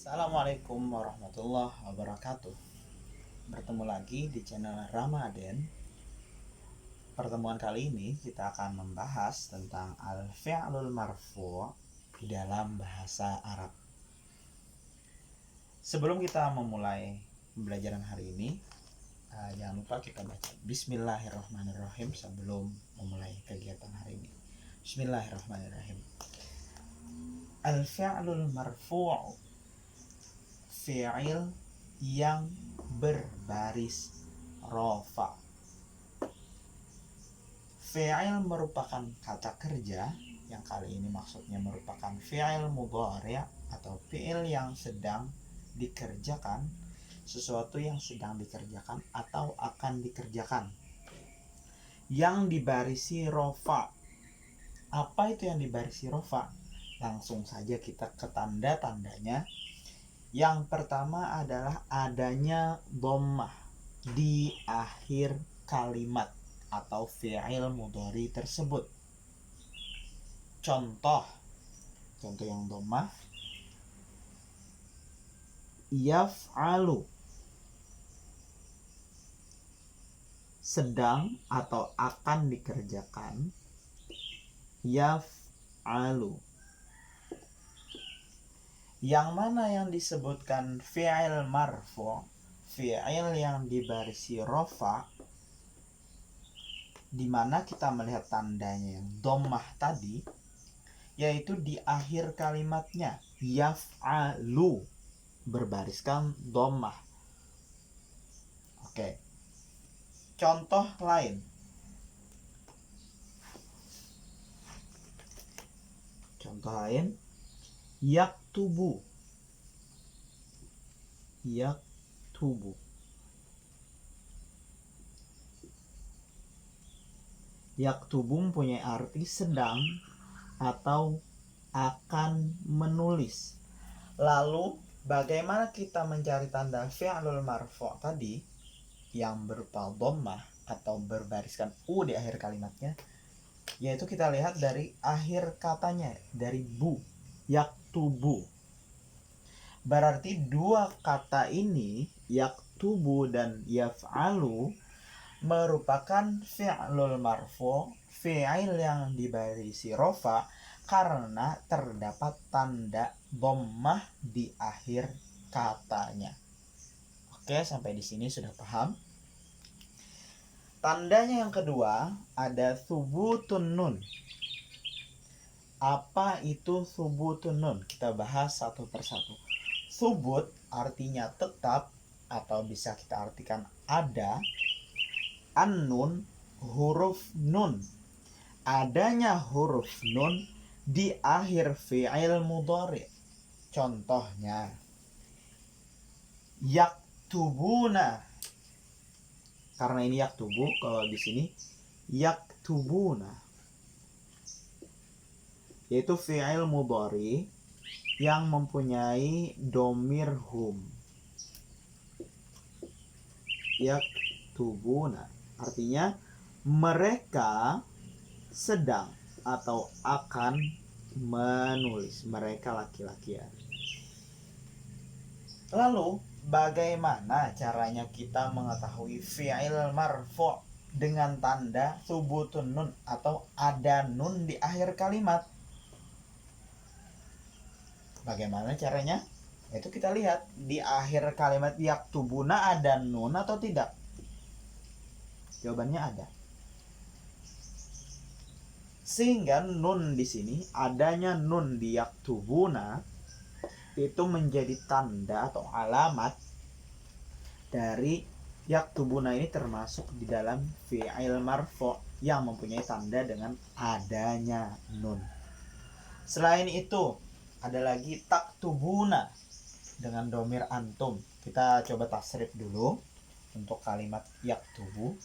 Assalamualaikum warahmatullahi wabarakatuh. Bertemu lagi di channel Ramadan. Pertemuan kali ini kita akan membahas tentang al-fi'lul marfu' dalam bahasa Arab. Sebelum kita memulai pembelajaran hari ini, jangan lupa kita baca Bismillahirrahmanirrahim sebelum memulai kegiatan hari ini. Bismillahirrahmanirrahim. Al-fi'lul marfu' fi'il yang berbaris rofa. Fi'il merupakan kata kerja yang kali ini maksudnya merupakan fi'il mudhari' atau fi'il yang sedang dikerjakan, sesuatu yang sedang dikerjakan atau akan dikerjakan, yang dibarisi rofa. Apa itu yang dibarisi rofa? Langsung saja kita ke tanda-tandanya. Yang pertama adalah adanya dhammah di akhir kalimat atau fi'il mudhari tersebut. Contoh yang dhammah: yaf'alu, sedang atau akan dikerjakan. Yaf'alu. Yang mana yang disebutkan fi'il marfu', fi'il yang dibarisi rofa, dimana kita melihat tandanya yang dhammah tadi, yaitu di akhir kalimatnya. Yaf'alu berbariskan dhammah. Oke. Contoh lain: yaktubu. Yaktubu mempunyai arti sedang atau akan menulis. Lalu bagaimana kita mencari tanda fi'lul marfu' tadi yang berupa dhammah atau berbariskan u di akhir kalimatnya? Yaitu kita lihat dari akhir katanya, dari bu, yaktubu. Berarti dua kata ini, yaktubu dan yaf'alu, merupakan fi'lul marfu', fi'il yang dibarisi rofa, karena terdapat tanda dhammah di akhir katanya. Oke, sampai di sini sudah paham? Tandanya yang kedua ada thubutun nun. Apa itu thubutun nun? Kita bahas satu persatu. Thubut artinya tetap atau bisa kita artikan ada. An-nun, huruf nun. Adanya huruf nun di akhir fi'il mudhari. Contohnya yaktubuna. Karena ini yaktubu, kalau di sini yaktubuna, yaitu fi'il mudhari yang mempunyai dhamir hum. Yaktubuna artinya mereka sedang atau akan menulis. Mereka laki-laki ya. Lalu bagaimana caranya kita mengetahui fi'il marfu' dengan tanda thubutun nun atau ada nun di akhir kalimat? Bagaimana caranya? Itu kita lihat di akhir kalimat yaktubuna ada nun atau tidak? Jawabannya ada. Sehingga nun di sini, adanya nun di yaktubuna, itu menjadi tanda atau alamat dari yaktubuna ini termasuk di dalam fi'il marfu' yang mempunyai tanda dengan adanya nun. Selain itu ada lagi taktubuna dengan dhamir antum. Kita coba tasrif dulu untuk kalimat yaktubu.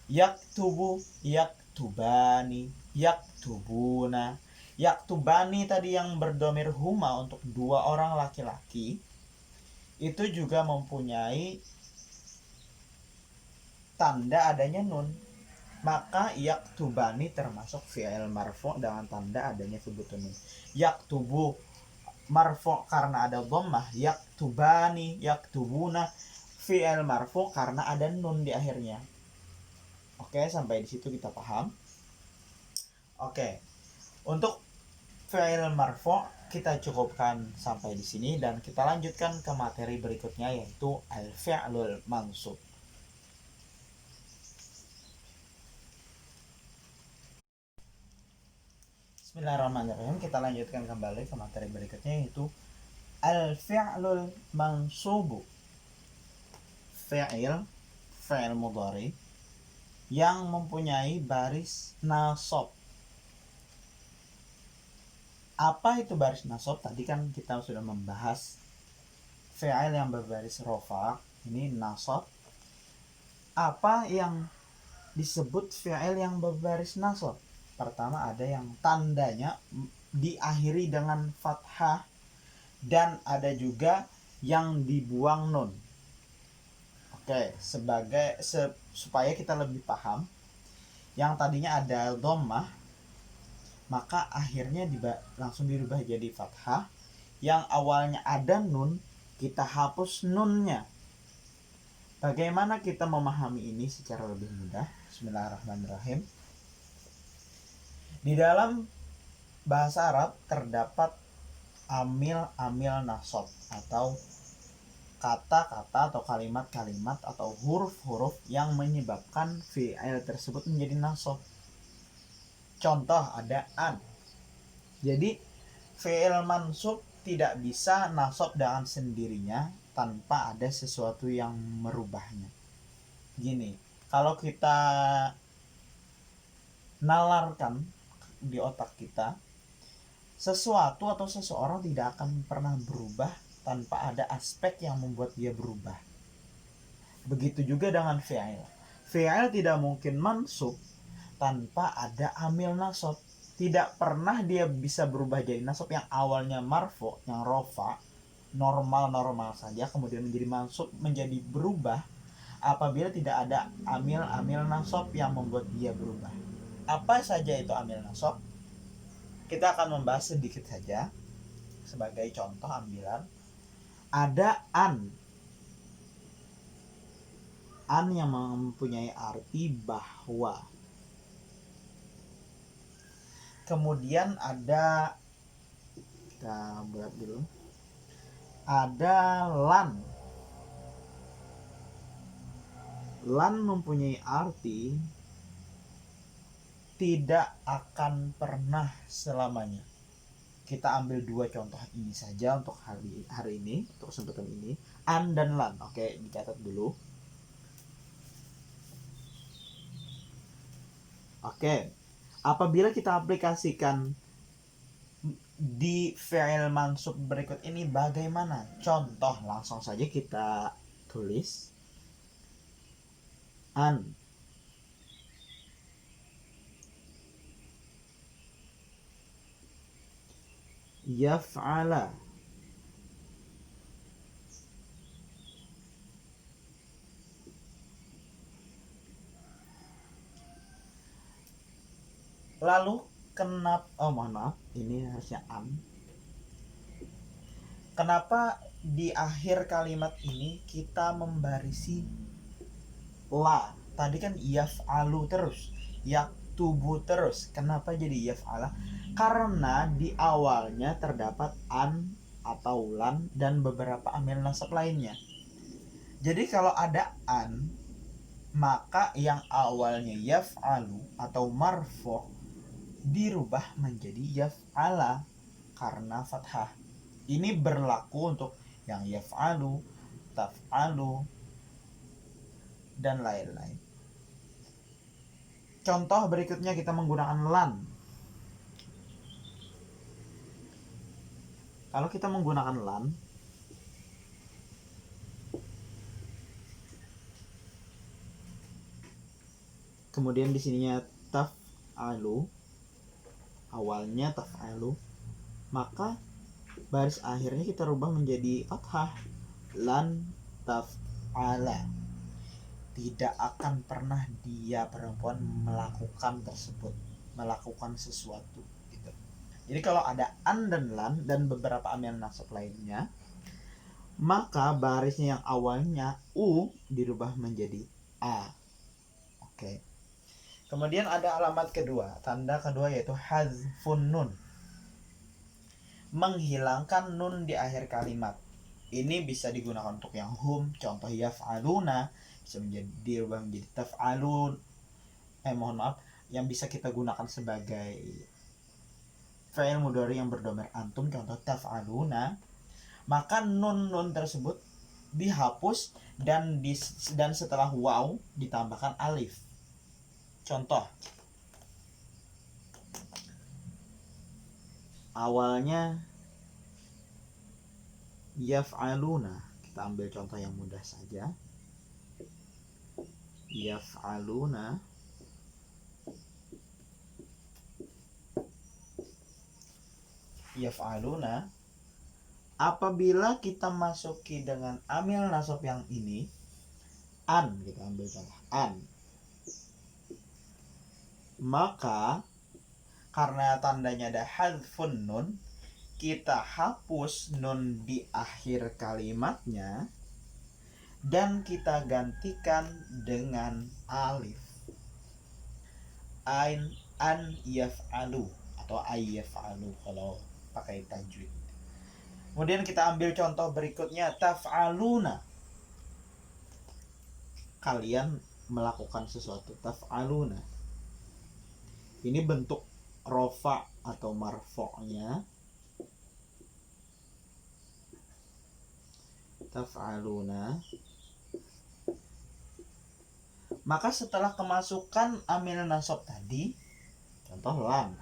Yaktubu, yaktubani, yaktubuna. Yaktubani tadi yang berdhamir huma untuk dua orang laki-laki, itu juga mempunyai tanda adanya nun. Maka yaktubani termasuk fi'il marfu' dengan tanda adanya thubutun nun. Yaktubu marfu karena ada dhammah, yaktubani, yaktubuna. Fi'il marfu karena ada nun di akhirnya. Oke, sampai di situ kita paham. Oke. Untuk fi'il marfu kita cukupkan sampai di sini dan kita lanjutkan ke materi berikutnya, yaitu al-fi'lul mansub. Bismillahirrahmanirrahim. Kita lanjutkan kembali ke materi berikutnya, yaitu al-fi'lul mansubu. Fi'il mudhari yang mempunyai baris nasab. Apa itu baris nasab? Tadi kan kita sudah membahas fi'il yang berbaris rofa, ini nasab. Apa yang disebut fi'il yang berbaris nasab? Pertama, ada yang tandanya diakhiri dengan fathah dan ada juga yang dibuang nun. Oke, supaya kita lebih paham, yang tadinya ada dhammah maka akhirnya langsung dirubah jadi fathah. Yang awalnya ada nun, kita hapus nunnya. Bagaimana kita memahami ini secara lebih mudah? Bismillahirrahmanirrahim. Di dalam bahasa Arab terdapat amil-amil nasab atau kata-kata atau kalimat-kalimat atau huruf-huruf yang menyebabkan fi'il tersebut menjadi nasab. Contoh ada an. Jadi fi'il mansub tidak bisa nasab dengan sendirinya tanpa ada sesuatu yang merubahnya. Gini, kalau kita nalarkan di otak kita, sesuatu atau seseorang tidak akan pernah berubah tanpa ada aspek yang membuat dia berubah. Begitu juga dengan fi'il. Fi'il tidak mungkin mansub tanpa ada amil nasab. Tidak pernah dia bisa berubah jadi nasab yang awalnya marfu, yang rofa, normal-normal saja, kemudian menjadi mansub, menjadi berubah apabila tidak ada amil-amil nasab yang membuat dia berubah. Apa saja itu amil nasab? Kita akan membahas sedikit saja. Sebagai contoh ambilan, ada an yang mempunyai arti bahwa. Kemudian ada, kita buat dulu, ada lan mempunyai arti tidak akan pernah selamanya. Kita ambil dua contoh ini saja untuk hari ini, untuk kesempatan ini, an dan lan. Oke, dicatat dulu. Oke, apabila kita aplikasikan di fi'il mansub berikut ini bagaimana? Contoh, langsung saja kita tulis an. Yaf'ala. Lalu mohon maaf, ini harusnya an. Kenapa di akhir kalimat ini kita membarisi la? Tadi kan yaf'alu terus, yaktubu terus. Kenapa jadi yaf'ala? Karena di awalnya terdapat an atau lan dan beberapa amil nasab lainnya. Jadi kalau ada an, maka yang awalnya yaf'alu atau marfu' dirubah menjadi yaf'ala karena fathah. Ini berlaku untuk yang yaf'alu, taf'alu, dan lain-lain. Contoh berikutnya kita menggunakan lan. Kalau kita menggunakan lan, kemudian di sininya taf'alu, awalnya taf'alu, maka baris akhirnya kita rubah menjadi fathah, lan taf'ala. Tidak akan pernah dia perempuan melakukan tersebut, melakukan sesuatu gitu. Jadi kalau ada an dan lan dan beberapa amil nasab lainnya, maka barisnya yang awalnya u dirubah menjadi a. Oke. Kemudian ada alamat kedua, tanda kedua yaitu hadzfun nun. Menghilangkan nun di akhir kalimat. Ini bisa digunakan untuk yang hum, contoh yaf'aluna, bisa dirubah menjadi taf'alun. Mohon maaf, yang bisa kita gunakan sebagai fi'il mudhari yang berdomir antum, contoh taf'aluna. Maka nun tersebut dihapus dan setelah waw ditambahkan alif. Contoh, awalnya yaf'aluna, kita ambil contoh yang mudah saja. Yaf'aluna, apabila kita masuki dengan amil nasab yang ini an, kita ambil contoh an, maka karena tandanya ada hadzfun nun, kita hapus nun di akhir kalimatnya dan kita gantikan dengan alif. An yaf'alu atau ayyaf'alu kalau pakai tajwid. Kemudian kita ambil contoh berikutnya, taf'aluna. Kalian melakukan sesuatu, taf'aluna. Ini bentuk rofa atau marfo'nya. Taf'aluna. Maka setelah kemasukan amil nasab tadi, contoh lan,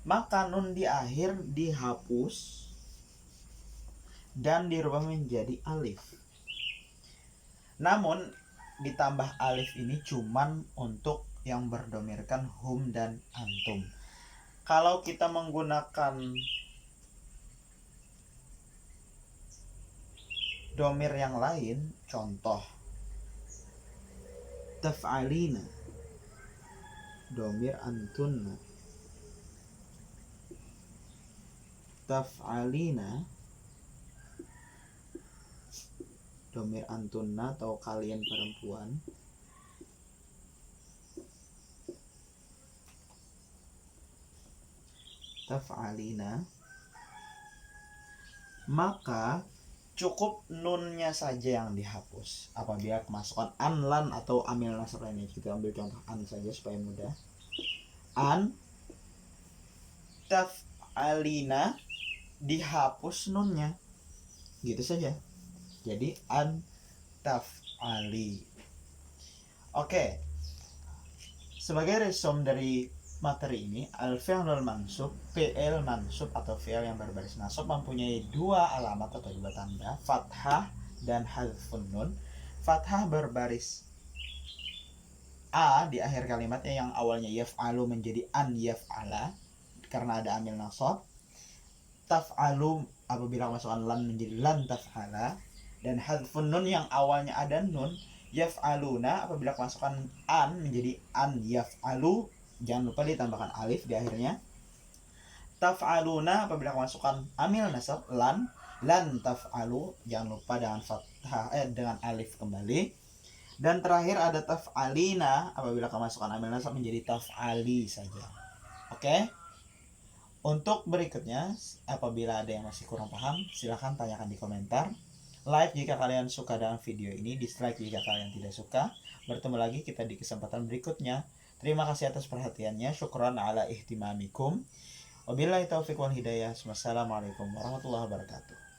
maka nun di akhir dihapus dan dirubah menjadi alif. Namun ditambah alif ini cuman untuk yang berdomirkan hum dan antum. Kalau kita menggunakan domir yang lain, contoh taf'alina, domir antunna, taf'alina, domir antunna atau kalian perempuan, taf'alina, maka cukup nunnya saja yang dihapus apabila kemasukan an, lan atau amil nasab lainnya. Kita ambil contoh an saja supaya mudah. An taf'alina, dihapus nunnya, gitu saja. Jadi an taf'ali. Oke. Sebagai resume dari materi ini, al-fi'lul mansub, fi'il mansub atau fi'il yang berbaris nasab mempunyai dua alamat atau dua tanda, fathah dan hadzfun nun. Fathah berbaris a di akhir kalimatnya yang awalnya yaf'alu menjadi an yaf'ala karena ada amil nasab. Taf'alu apabila masukkan lan menjadi lan taf'ala. Dan hadzfun nun yang awalnya ada nun, yaf'aluna apabila masukkan an menjadi an yaf'alu, jangan lupa ditambahkan alif di akhirnya. Taf'aluna apabila masukkan amil nasab lan taf'alu, jangan lupa dengan fathah dengan alif kembali. Dan terakhir ada taf'alina apabila kemasukan amil nasab menjadi taf'ali saja. Oke? Untuk berikutnya, apabila ada yang masih kurang paham, silahkan tanyakan di komentar. Like jika kalian suka dengan video ini, dislike jika kalian tidak suka. Bertemu lagi kita di kesempatan berikutnya. Terima kasih atas perhatiannya. Syukran ala ihtimamikum. Wabillahi taufiq wal hidayah. Wassalamualaikum warahmatullahi wabarakatuh.